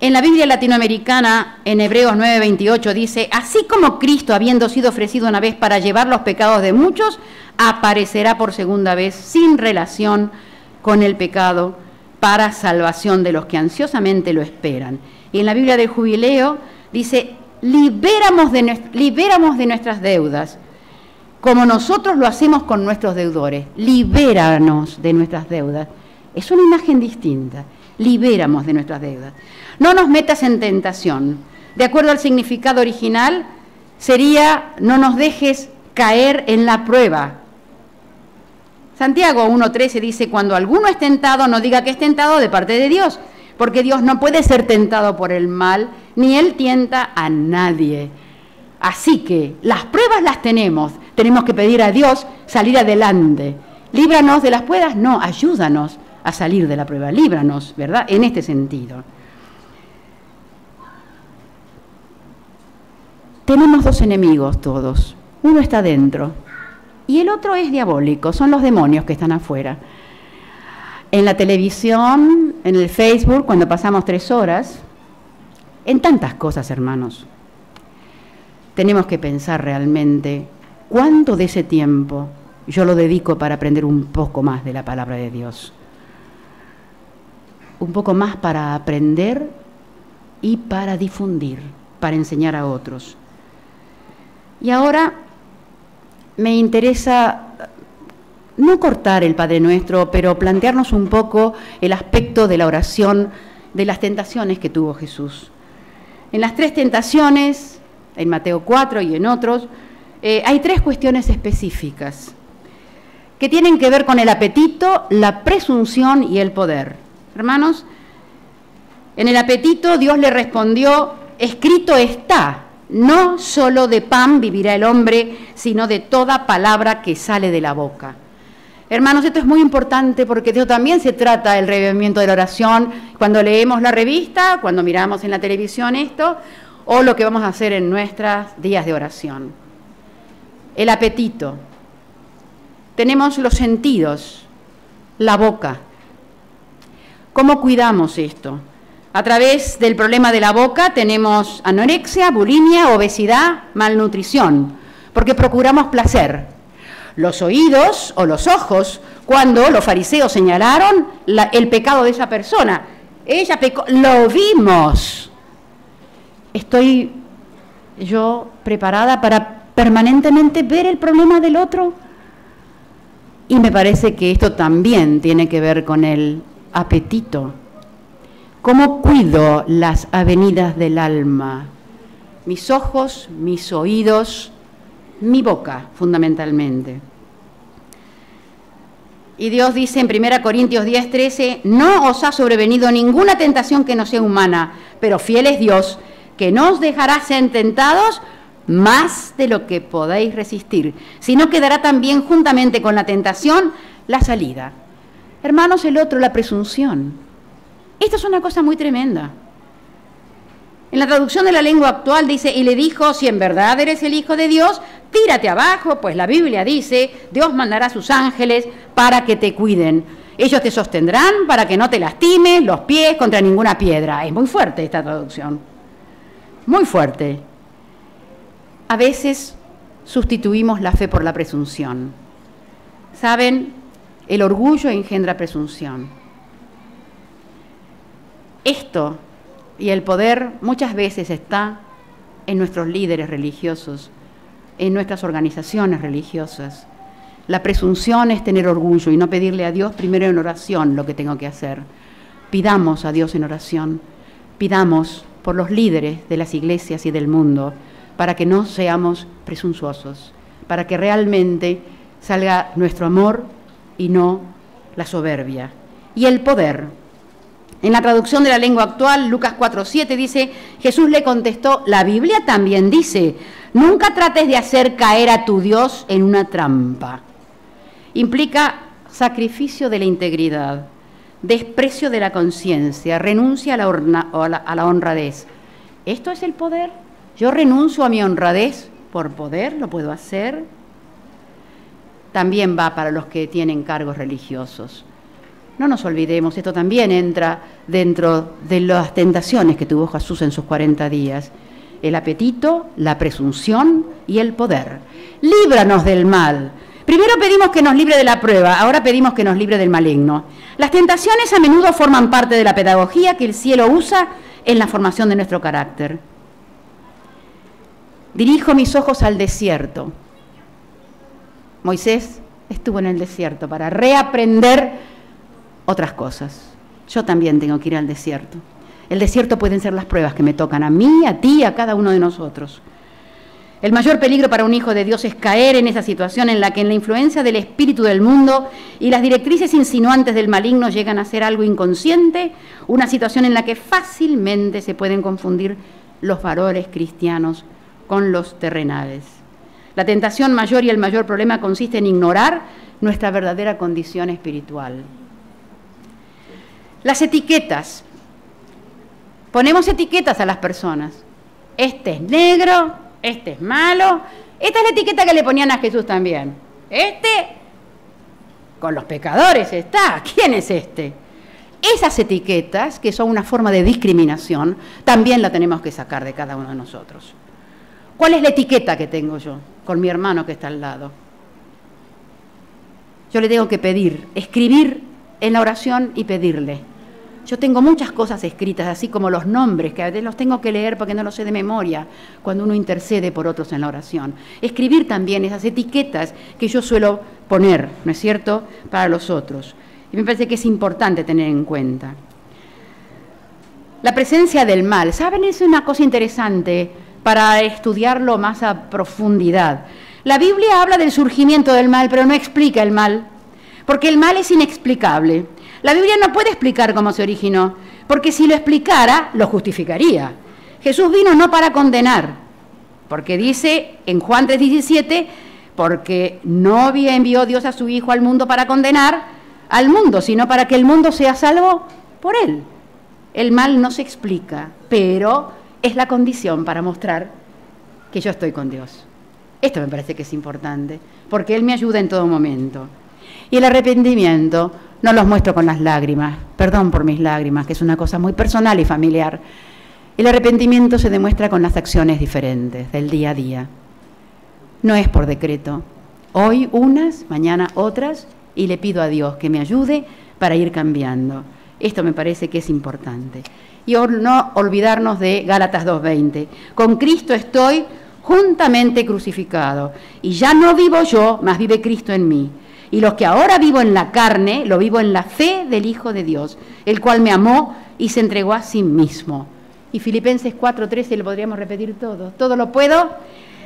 Speaker 1: En la Biblia latinoamericana, en Hebreos 9:28 dice: así como Cristo, habiendo sido ofrecido una vez para llevar los pecados de muchos, aparecerá por segunda vez sin relación con el pecado para salvación de los que ansiosamente lo esperan. Y en la Biblia del Jubileo dice: liberamos de nuestras deudas, como nosotros lo hacemos con nuestros deudores. Libéranos de nuestras deudas. Es una imagen distinta. Libéramos de nuestras deudas. No nos metas en tentación. De acuerdo al significado original, sería: no nos dejes caer en la prueba. Santiago 1:13 dice: cuando alguno es tentado, no diga que es tentado de parte de Dios, porque Dios no puede ser tentado por el mal, ni Él tienta a nadie. Así que las pruebas las tenemos que pedir a Dios salir adelante. Líbranos de las pruebas, no, ayúdanos a salir de la prueba, líbranos, ¿verdad? En este sentido. Tenemos dos enemigos todos, uno está dentro y el otro es diabólico, son los demonios que están afuera. En la televisión, en el Facebook, cuando pasamos 3 horas, en tantas cosas, hermanos, tenemos que pensar realmente cuánto de ese tiempo yo lo dedico para aprender un poco más de la palabra de Dios. Un poco más para aprender y para difundir, para enseñar a otros. Y ahora me interesa no cortar el Padre Nuestro, pero plantearnos un poco el aspecto de la oración, de las tentaciones que tuvo Jesús. En las 3 tentaciones, en Mateo 4 y en otros, hay 3 cuestiones específicas que tienen que ver con el apetito, la presunción y el poder. Hermanos, en el apetito Dios le respondió, escrito está, no solo de pan vivirá el hombre, sino de toda palabra que sale de la boca. Hermanos, esto es muy importante porque de eso también se trata el revivimiento de la oración, cuando leemos la revista, cuando miramos en la televisión esto, o lo que vamos a hacer en nuestros días de oración. El apetito. Tenemos los sentidos, la boca. ¿Cómo cuidamos esto? A través del problema de la boca tenemos anorexia, bulimia, obesidad, malnutrición, porque procuramos placer. Los oídos o los ojos, cuando los fariseos señalaron el pecado de esa persona. Ella pecó, lo vimos. ¿Estoy yo preparada para permanentemente ver el problema del otro? Y me parece que esto también tiene que ver con el apetito. ¿Cómo cuido las avenidas del alma? Mis ojos, mis oídos, mi boca, fundamentalmente. Y Dios dice en 1 Corintios 10:13, no os ha sobrevenido ninguna tentación que no sea humana, pero fiel es Dios, que no os dejará ser tentados más de lo que podéis resistir, sino que dará también juntamente con la tentación la salida. Hermanos, el otro, la presunción. Esto es una cosa muy tremenda. En la traducción de la lengua actual dice, y le dijo, si en verdad eres el Hijo de Dios, tírate abajo, pues la Biblia dice, Dios mandará a sus ángeles para que te cuiden. Ellos te sostendrán para que no te lastimes los pies contra ninguna piedra. Es muy fuerte esta traducción. Muy fuerte. A veces sustituimos la fe por la presunción. ¿Saben? El orgullo engendra presunción. Esto y el poder muchas veces está en nuestros líderes religiosos, en nuestras organizaciones religiosas. La presunción es tener orgullo y no pedirle a Dios primero en oración lo que tengo que hacer. Pidamos a Dios en oración, pidamos por los líderes de las iglesias y del mundo para que no seamos presuntuosos, para que realmente salga nuestro amor y no la soberbia. Y el poder. En la traducción de la lengua actual, Lucas 4:7 dice, Jesús le contestó, la Biblia también dice, nunca trates de hacer caer a tu Dios en una trampa. Implica sacrificio de la integridad, desprecio de la conciencia, renuncia a la honradez. ¿Esto es el poder? ¿Yo renuncio a mi honradez por poder? ¿Lo puedo hacer? También va para los que tienen cargos religiosos. No nos olvidemos, esto también entra dentro de las tentaciones que tuvo Jesús en sus 40 días. El apetito, la presunción y el poder. Líbranos del mal. Primero pedimos que nos libre de la prueba, ahora pedimos que nos libre del maligno. Las tentaciones a menudo forman parte de la pedagogía que el cielo usa en la formación de nuestro carácter. Dirijo mis ojos al desierto. Moisés estuvo en el desierto para reaprender otras cosas. Yo también tengo que ir al desierto. El desierto pueden ser las pruebas que me tocan a mí, a ti, a cada uno de nosotros. El mayor peligro para un hijo de Dios es caer en esa situación en la que en la influencia del espíritu del mundo y las directrices insinuantes del maligno llegan a ser algo inconsciente, una situación en la que fácilmente se pueden confundir los valores cristianos con los terrenales. La tentación mayor y el mayor problema consiste en ignorar nuestra verdadera condición espiritual. Las etiquetas. Ponemos etiquetas a las personas. Este es negro, este es malo. Esta es la etiqueta que le ponían a Jesús también. Este, con los pecadores está. ¿Quién es este? Esas etiquetas, que son una forma de discriminación, también la tenemos que sacar de cada uno de nosotros. ¿Cuál es la etiqueta que tengo yo con mi hermano que está al lado? Yo le tengo que pedir, escribir en la oración y pedirle. Yo tengo muchas cosas escritas, así como los nombres, que a veces los tengo que leer porque no los sé de memoria, cuando uno intercede por otros en la oración. Escribir también esas etiquetas que yo suelo poner, ¿no es cierto?, para los otros. Y me parece que es importante tener en cuenta. La presencia del mal, ¿saben? Es una cosa interesante para estudiarlo más a profundidad. La Biblia habla del surgimiento del mal, pero no explica el mal, porque el mal es inexplicable. La Biblia no puede explicar cómo se originó, porque si lo explicara, lo justificaría. Jesús vino no para condenar, porque dice en Juan 3:17, porque no envió Dios a su Hijo al mundo para condenar al mundo, sino para que el mundo sea salvo por él. El mal no se explica, pero es la condición para mostrar que yo estoy con Dios. Esto me parece que es importante, porque Él me ayuda en todo momento. Y el arrepentimiento no los muestro con las lágrimas, perdón por mis lágrimas, que es una cosa muy personal y familiar. El arrepentimiento se demuestra con las acciones diferentes del día a día. No es por decreto. Hoy unas, mañana otras, y le pido a Dios que me ayude para ir cambiando. Esto me parece que es importante. Y no olvidarnos de Gálatas 2:20. Con Cristo estoy juntamente crucificado, y ya no vivo yo, mas vive Cristo en mí. Y lo que ahora vivo en la carne, lo vivo en la fe del Hijo de Dios, el cual me amó y se entregó a sí mismo. Y Filipenses 4:13 lo podríamos repetir todo. Todo lo puedo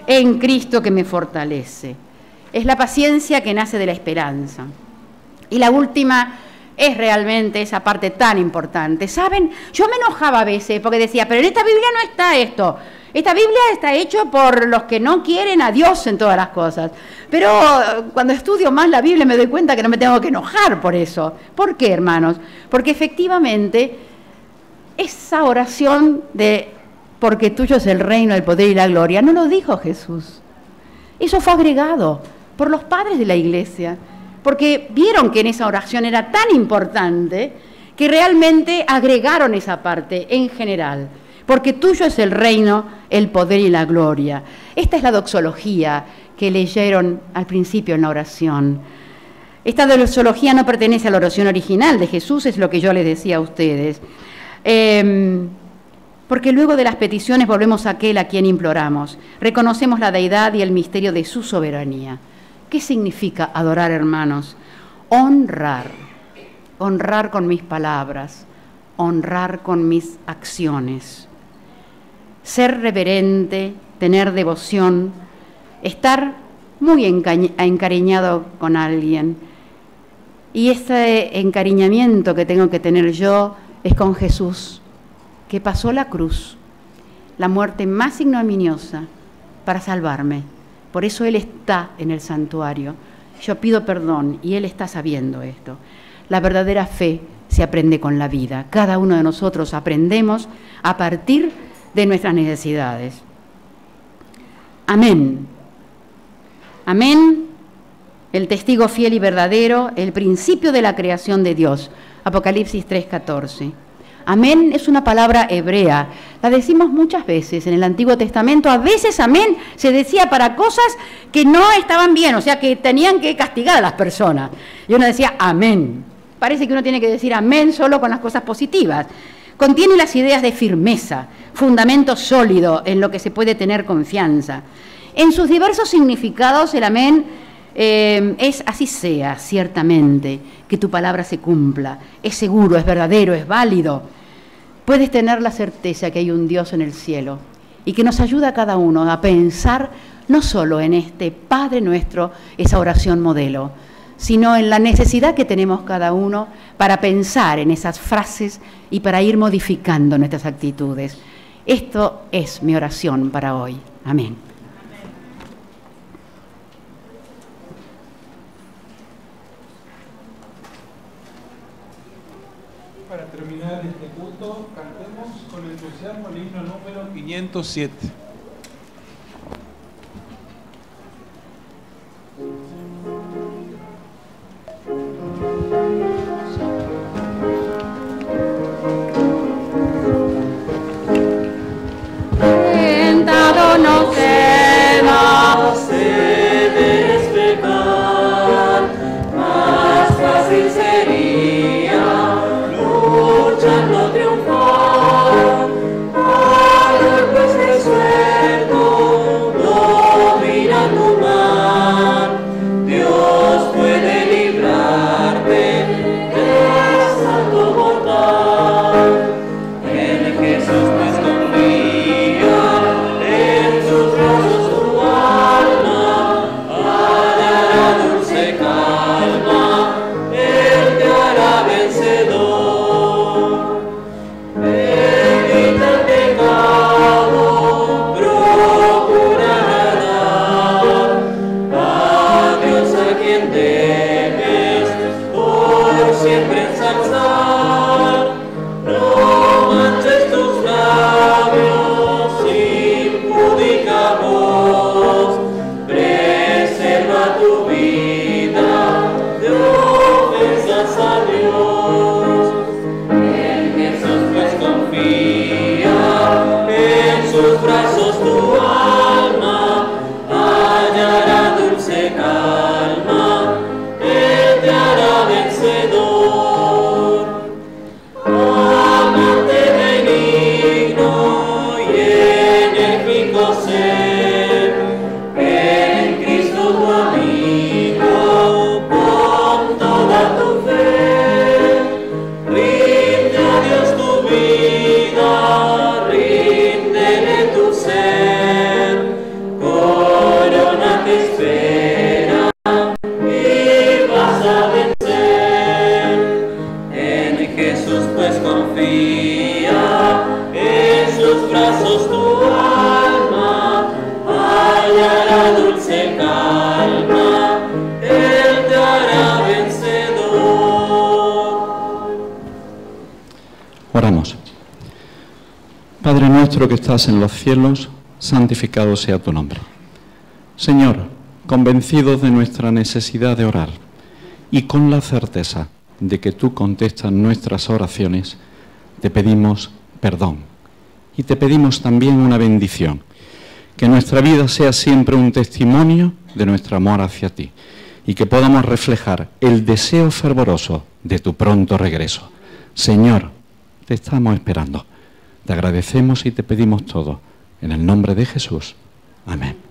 Speaker 1: en Cristo que me fortalece. Es la paciencia que nace de la esperanza. Y la última es realmente esa parte tan importante. ¿Saben? Yo me enojaba a veces porque decía, pero en esta Biblia no está esto. Esta Biblia está hecha por los que no quieren a Dios en todas las cosas. Pero cuando estudio más la Biblia me doy cuenta que no me tengo que enojar por eso. ¿Por qué, hermanos? Porque efectivamente esa oración de porque tuyo es el reino, el poder y la gloria, no lo dijo Jesús. Eso fue agregado por los padres de la iglesia, porque vieron que en esa oración era tan importante que realmente agregaron esa parte en general. Porque tuyo es el reino, el poder y la gloria. Esta es la doxología que leyeron al principio en la oración. Esta doxología no pertenece a la oración original de Jesús, es lo que yo les decía a ustedes. Porque luego de las peticiones volvemos a aquel a quien imploramos. Reconocemos la deidad y el misterio de su soberanía. ¿Qué significa adorar, hermanos? Honrar. Honrar con mis palabras, honrar con mis acciones. Ser reverente, tener devoción, estar muy encariñado con alguien. Y ese encariñamiento que tengo que tener yo es con Jesús, que pasó la cruz, la muerte más ignominiosa, para salvarme. Por eso Él está en el santuario. Yo pido perdón y Él está sabiendo esto. La verdadera fe se aprende con la vida. Cada uno de nosotros aprendemos a partir de nuestras necesidades. Amén. Amén. El testigo fiel y verdadero, el principio de la creación de Dios. Apocalipsis 3:14. Amén es una palabra hebrea. La decimos muchas veces en el Antiguo Testamento. A veces amén se decía para cosas que no estaban bien, o sea, que tenían que castigar a las personas. Y uno decía amén. Parece que uno tiene que decir amén solo con las cosas positivas. Contiene las ideas de firmeza, fundamento sólido en lo que se puede tener confianza. En sus diversos significados, el amén es así sea, ciertamente, que tu palabra se cumpla. Es seguro, es verdadero, es válido. Puedes tener la certeza que hay un Dios en el cielo y que nos ayuda a cada uno a pensar no solo en este Padre nuestro, esa oración modelo, sino en la necesidad que tenemos cada uno para pensar en esas frases y para ir modificando nuestras actitudes. Esto es mi oración para hoy. Amén.
Speaker 2: Para terminar este culto, cantemos con entusiasmo el himno número 507.
Speaker 1: Tentado no serás,
Speaker 3: debes pecar, más fácil sería luchando triunfar. A golpes de sueldo domina tu mar, Dios puede librarte del asalto mortal. En Jesús pues confía, en sus brazos tu alma hallará dulce calma, Él te hará vencedor. Evita el pecado, procura agradar a Dios a quien debes por siempre ensalzar. No manches tus labios, impúdica voz, preserva tu vida de ofensas a Dios. En Jesús pues confía, en sus brazos tu alma hallará dulce calma, Él te hará vencedor. Amante benigno y enérgico ser, en Cristo tu amigo, con toda tu fe. Rinde a Dios tu vida, ríndele tu ser, corona te espera y vas a vencer. En Jesús pues confía, en sus brazos tu alma hallará dulce calma, Él te hará vencedor.
Speaker 4: Oramos. Padre nuestro que estás en los cielos, santificado sea tu nombre. Señor, convencidos de nuestra necesidad de orar y con la certeza de que tú contestas nuestras oraciones, te pedimos perdón y te pedimos también una bendición, que nuestra vida sea siempre un testimonio de nuestro amor hacia ti y que podamos reflejar el deseo fervoroso de tu pronto regreso. Señor, te estamos esperando. Te agradecemos y te pedimos todo. En el nombre de Jesús. Amén.